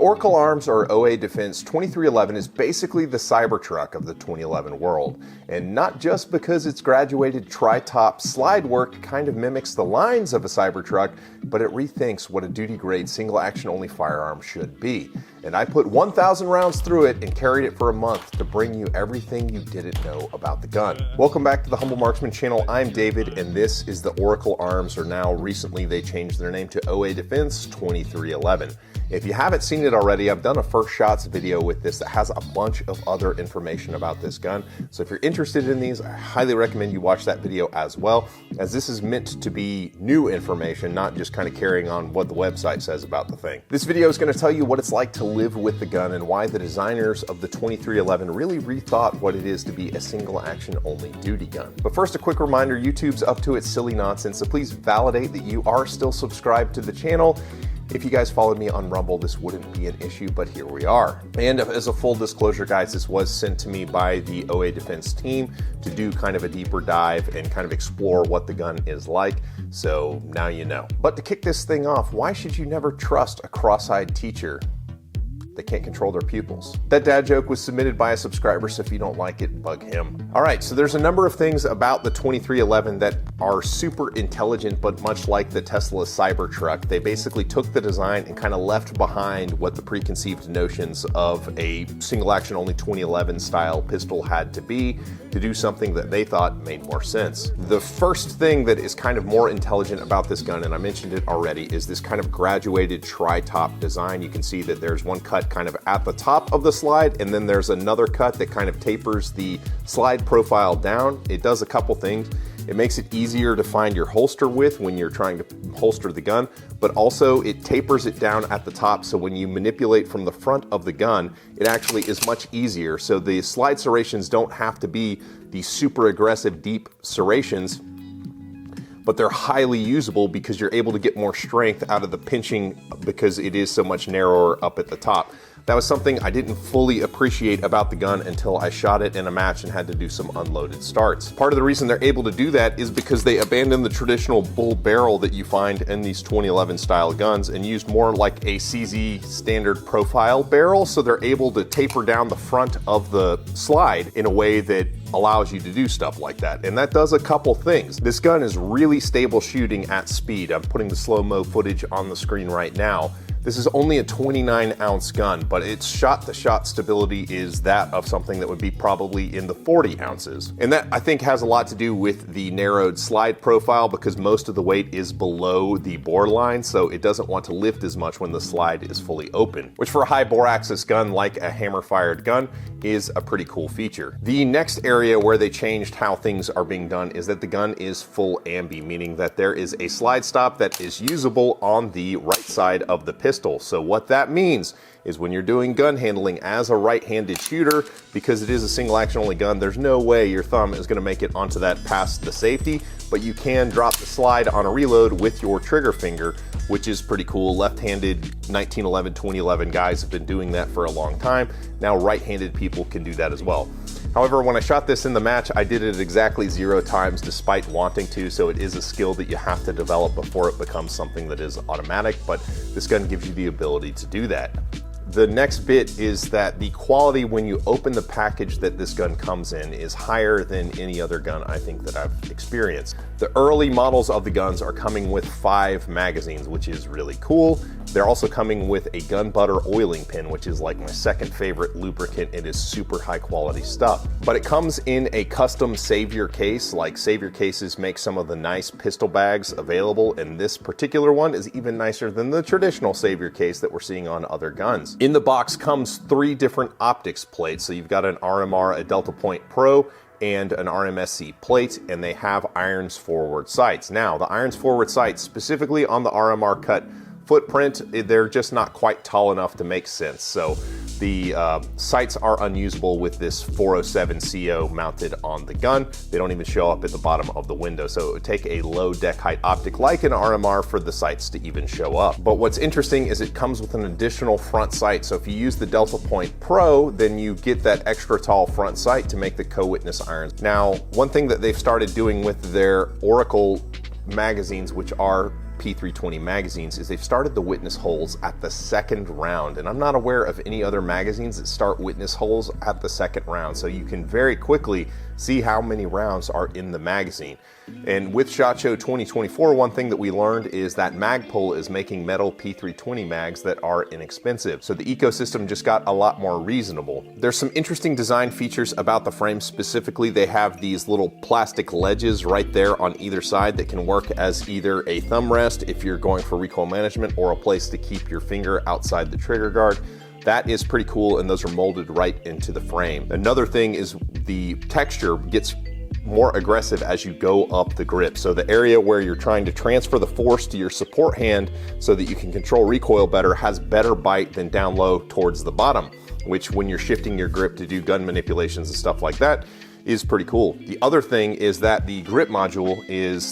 Oracle Arms, or OA Defense 2311, is basically the Cybertruck of the 2011 world. And not just because its graduated tri-top slide work kind of mimics the lines of a Cybertruck, but it rethinks what a duty-grade single-action-only firearm should be. And I put 1,000 rounds through it and carried it for a month to bring you everything you didn't know about the gun. Welcome back to the Humble Marksman channel. I'm David, and this is the Oracle Arms, or now recently they changed their name to OA Defense 2311. If you haven't seen it already, I've done a first shots video with this that has a bunch of other information about this gun. So if you're interested in these, I highly recommend you watch that video as well, as this is meant to be new information, not just kind of carrying on what the website says about the thing. This video is going to tell you what it's like to live with the gun and why the designers of the 2311 really rethought what it is to be a single action only duty gun. But first, a quick reminder, YouTube's up to its silly nonsense, so please validate that you are still subscribed to the channel. If you guys followed me on Rumble, this wouldn't be an issue, but here we are. And as a full disclosure, guys, this was sent to me by the OA Defense team to do kind of a deeper dive and kind of explore what the gun is like. So now you know. But to kick this thing off, why should you never trust a cross-eyed teacher that can't control their pupils? That dad joke was submitted by a subscriber, so if you don't like it, bug him. All right, so there's a number of things about the 2311 that are super intelligent, but much like the Tesla Cybertruck, they basically took the design and kind of left behind what the preconceived notions of a single action only 2011 style pistol had to be, to do something that they thought made more sense. The first thing that is kind of more intelligent about this gun, and I mentioned it already, is this kind of graduated tri-top design. You can see that there's one cut kind of at the top of the slide, and then there's another cut that kind of tapers the slide profile down. It does a couple things. It makes it easier to find your holster with when you're trying to holster the gun, but also it tapers it down at the top, so when you manipulate from the front of the gun, it actually is much easier. So the slide serrations don't have to be the super aggressive deep serrations, but they're highly usable because you're able to get more strength out of the pinching because it is so much narrower up at the top. That was something I didn't fully appreciate about the gun until I shot it in a match and had to do some unloaded starts. Part of the reason they're able to do that is because they abandoned the traditional bull barrel that you find in these 2011 style guns and used more like a CZ standard profile barrel, so they're able to taper down the front of the slide in a way that allows you to do stuff like that. And that does a couple things. This gun is really stable shooting at speed. I'm putting the slow-mo footage on the screen right now. This is only a 29-ounce gun, but its shot-to-shot stability is that of something that would be probably in the 40 ounces. And that, I think, has a lot to do with the narrowed slide profile, because most of the weight is below the bore line, so it doesn't want to lift as much when the slide is fully open, which for a high bore axis gun like a hammer-fired gun is a pretty cool feature. The next area where they changed how things are being done is that the gun is full ambi, meaning that there is a slide stop that is usable on the right side of the pistol. So what that means is when you're doing gun handling as a right-handed shooter, because it is a single action only gun, there's no way your thumb is going to make it onto that past the safety, but you can drop the slide on a reload with your trigger finger, which is pretty cool. Left-handed 1911, 2011 guys have been doing that for a long time. Now right-handed people can do that as well. However, when I shot this in the match, I did it exactly 0 times despite wanting to, so it is a skill that you have to develop before it becomes something that is automatic, but this gun gives you the ability to do that. The next bit is that the quality when you open the package that this gun comes in is higher than any other gun I think that I've experienced. The early models of the guns are coming with 5 magazines, which is really cool. They're also coming with a gun butter oiling pin, which is like my second favorite lubricant. It is super high quality stuff. But it comes in a custom Savior case. Like Savior cases make some of the nice pistol bags available, and this particular one is even nicer than the traditional Savior case that we're seeing on other guns. In the box comes 3 different optics plates. So you've got an RMR, a Delta Point Pro, and an RMSC plate, and they have irons forward sights. Now, the irons forward sights, specifically on the RMR cut footprint, they're just not quite tall enough to make sense. So the sights are unusable with this 407 CO mounted on the gun. They don't even show up at the bottom of the window. So it would take a low deck height optic like an RMR for the sights to even show up. But what's interesting is it comes with an additional front sight. So if you use the Delta Point Pro, then you get that extra tall front sight to make the co-witness irons. Now, one thing that they've started doing with their Oracle magazines, which are P320 magazines is they've started the witness holes at the second round, and I'm not aware of any other magazines that start witness holes at the second round, so you can very quickly see how many rounds are in the magazine. And with SHOT Show 2024, one thing that we learned is that Magpul is making metal P320 mags that are inexpensive, so the ecosystem just got a lot more reasonable. There's some interesting design features about the frame. Specifically, they have these little plastic ledges right there on either side that can work as either a thumb rest if you're going for recoil management, or a place to keep your finger outside the trigger guard. That is pretty cool, and those are molded right into the frame. Another thing is the texture gets more aggressive as you go up the grip. So the area where you're trying to transfer the force to your support hand so that you can control recoil better has better bite than down low towards the bottom, which when you're shifting your grip to do gun manipulations and stuff like that is pretty cool. The other thing is that the grip module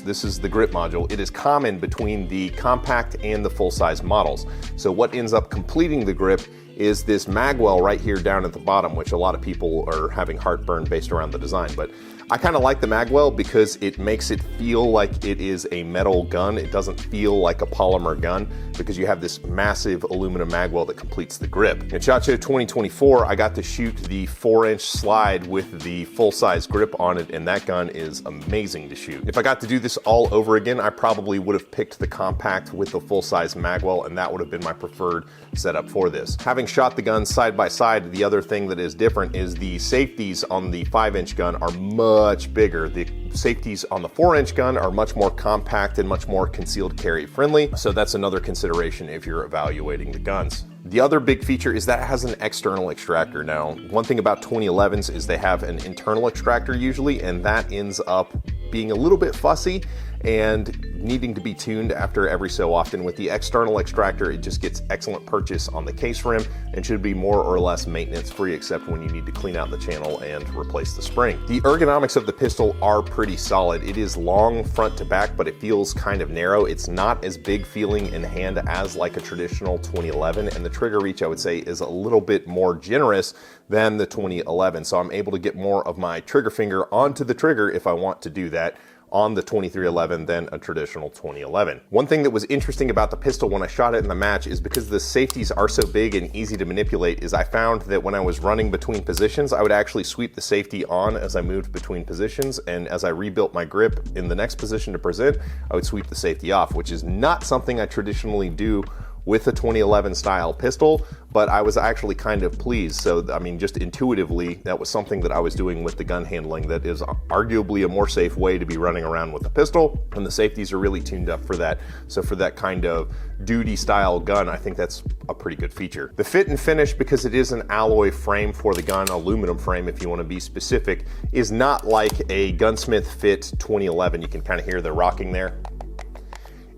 this is the grip module. It is common between the compact and the full-size models. So what ends up completing the grip is this magwell right here down at the bottom, which a lot of people are having heartburn based around the design. But I kind of like the magwell because it makes it feel like it is a metal gun. It doesn't feel like a polymer gun because you have this massive aluminum magwell that completes the grip. In SHOT Show 2024, I got to shoot the 4-inch slide with the full-size grip on it, and that gun is amazing to shoot. If I got to do this all over again, I probably would have picked the compact with the full-size magwell, and that would have been my preferred setup for this. Having shot the guns side by side, the other thing that is different is the safeties on the 5-inch gun are much bigger. The safeties on the 4-inch gun are much more compact and much more concealed carry friendly, so that's another consideration if you're evaluating the guns. The other big feature is that it has an external extractor. Now, one thing about 2011s is they have an internal extractor usually, and that ends up being a little bit fussy and needing to be tuned after every so often. With the external extractor, it just gets excellent purchase on the case rim and should be more or less maintenance free, except when you need to clean out the channel and replace the spring. The ergonomics of the pistol are pretty solid. It is long front to back, but it feels kind of narrow. It's not as big feeling in hand as like a traditional 2011, and the trigger reach, I would say, is a little bit more generous than the 2011. So I'm able to get more of my trigger finger onto the trigger if I want to do that on the 2311 than a traditional 2011. One thing that was interesting about the pistol when I shot it in the match is because the safeties are so big and easy to manipulate, is I found that when I was running between positions, I would actually sweep the safety on as I moved between positions, and as I rebuilt my grip in the next position to present, I would sweep the safety off, which is not something I traditionally do with a 2011 style pistol, but I was actually kind of pleased. So, I mean, just intuitively, that was something that I was doing with the gun handling that is arguably a more safe way to be running around with a pistol, and the safeties are really tuned up for that. So for that kind of duty style gun, I think that's a pretty good feature. The fit and finish, because it is an alloy frame for the gun, aluminum frame if you want to be specific, is not like a Gunsmith Fit 2011. You can kind of hear the rocking there.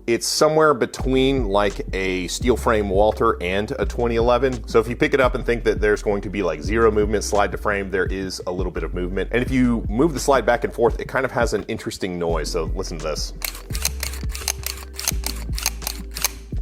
It's somewhere between like a steel frame Walter and a 2011. So if you pick it up and think that there's going to be like zero movement slide to frame, there is a little bit of movement. And if you move the slide back and forth, it kind of has an interesting noise. So listen to this.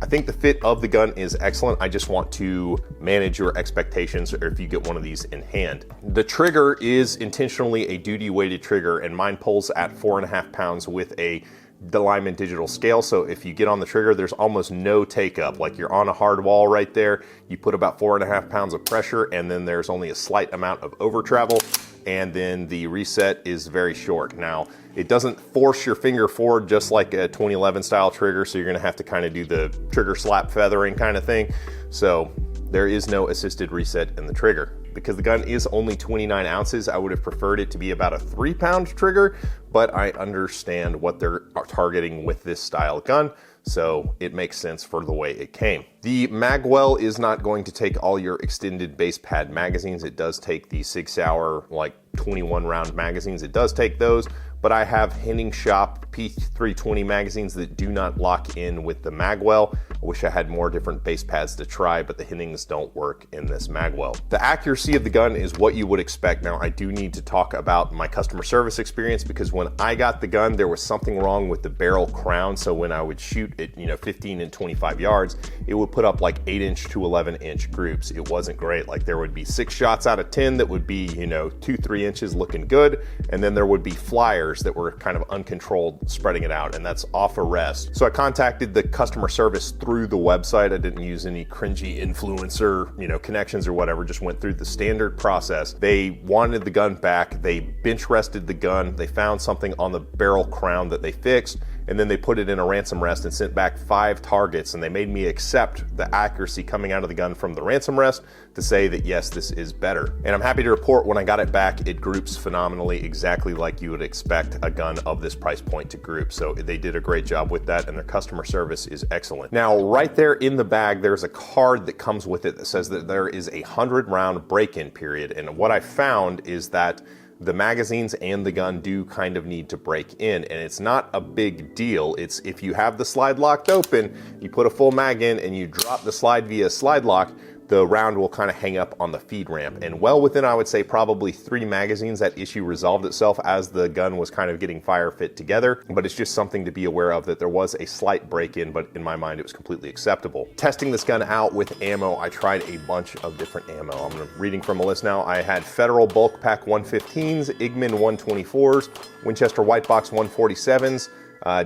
I think the fit of the gun is excellent. I just want to manage your expectations or if you get one of these in hand. The trigger is intentionally a duty weighted trigger, and mine pulls at 4.5 pounds with a Lyman digital scale. So if you get on the trigger, there's almost no take up. Like you're on a hard wall right there, you put about 4.5 pounds of pressure, and then there's only a slight amount of over travel, and then the reset is very short. Now, it doesn't force your finger forward just like a 2011 style trigger, so you're gonna have to kind of do the trigger slap feathering kind of thing. So there is no assisted reset in the trigger. Because the gun is only 29 ounces, I would have preferred it to be about a 3-pound trigger, but I understand what they're targeting with this style gun, so it makes sense for the way it came. The magwell is not going to take all your extended base pad magazines. It does take the 6 hour, like 21 round magazines. It does take those, but I have Henning Shop P320 magazines that do not lock in with the magwell. I wish I had more different base pads to try, but the Hennings don't work in this magwell. The accuracy of the gun is what you would expect. Now, I do need to talk about my customer service experience, because when I got the gun, there was something wrong with the barrel crown. So when I would shoot at 15 and 25 yards, it would put up like 8-inch to 11-inch groups. It wasn't great. Like there would be 6 shots out of 10 that would be 2-3 inches looking good, and then there would be flyers fingers that were kind of uncontrolled, spreading it out, and that's off a rest. So I contacted the customer service through the website. I didn't use any cringy influencer, connections or whatever, just went through the standard process. They wanted the gun back. They bench rested the gun. They found something on the barrel crown that they fixed, and then they put it in a ransom rest and sent back 5 targets, and they made me accept the accuracy coming out of the gun from the ransom rest to say that yes, this is better. And I'm happy to report when I got it back, it groups phenomenally, exactly like you would expect a gun of this price point to group. So they did a great job with that, and their customer service is excellent. Now, right there in the bag, there's a card that comes with it that says that there is a 100-round break-in period. And what I found is that the magazines and the gun do kind of need to break in, and it's not a big deal. It's if you have the slide locked open, you put a full mag in and you drop the slide via slide lock, the round will kind of hang up on the feed ramp. And well within, I would say, probably 3 magazines, that issue resolved itself as the gun was kind of getting fire fit together. But it's just something to be aware of, that there was a slight break-in, but in my mind, it was completely acceptable. Testing this gun out with ammo, I tried a bunch of different ammo. I'm reading from a list now. I had Federal Bulk Pack 115s, Igman 124s, Winchester White Box 147s,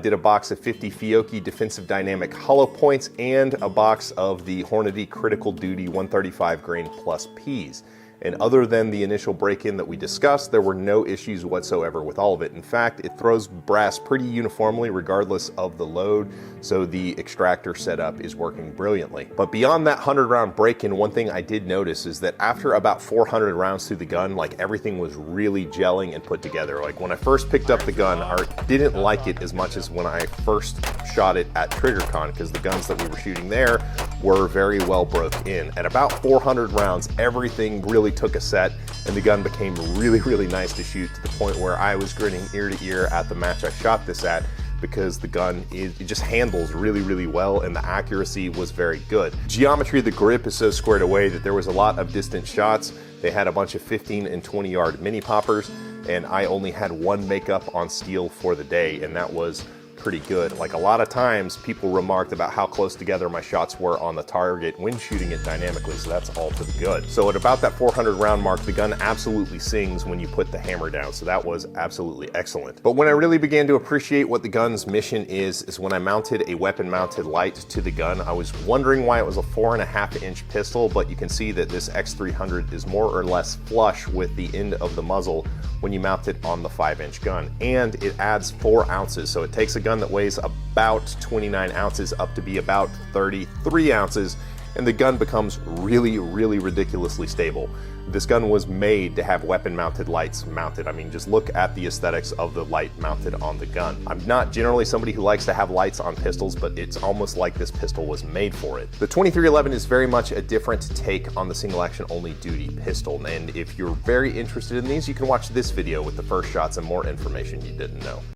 did a box of 50 Fiocchi Defensive Dynamic hollow points, and a box of the Hornady Critical Duty 135 grain plus Ps. And other than the initial break-in that we discussed, there were no issues whatsoever with all of it. In fact, it throws brass pretty uniformly regardless of the load, so the extractor setup is working brilliantly. But beyond that 100-round break-in, one thing I did notice is that after about 400 rounds through the gun, like, everything was really gelling and put together. Like, when I first picked up the gun, I didn't like it as much as when I first shot it at TriggerCon, because the guns that we were shooting there were very well broke in. At about 400 rounds, everything really took a set, and the gun became really, really nice to shoot, to the point where I was grinning ear to ear at the match I shot this at, because the gun, it just handles really, really well, and the accuracy was very good. Geometry of the grip is so squared away that there was a lot of distant shots. They had a bunch of 15 and 20 yard mini poppers, and I only had 1 makeup on steel for the day, and that was pretty good. Like, a lot of times people remarked about how close together my shots were on the target when shooting it dynamically, so that's all to the good. So at about that 400 round mark, the gun absolutely sings when you put the hammer down, so that was absolutely excellent. But when I really began to appreciate what the gun's mission is when I mounted a weapon mounted light to the gun. I was wondering why it was a 4.5 inch pistol, but you can see that this X300 is more or less flush with the end of the muzzle when you mount it on the 5-inch gun, and it adds 4 ounces. So it takes a gun that weighs about 29 ounces up to be about 33 ounces, and the gun becomes really, really ridiculously stable. This gun was made to have weapon mounted lights mounted. I mean, just look at the aesthetics of the light mounted on the gun. I'm not generally somebody who likes to have lights on pistols, but it's almost like this pistol was made for it. The 2311 is very much a different take on the single action only duty pistol, and if you're very interested in these, you can watch this video with the first shots and more information you didn't know.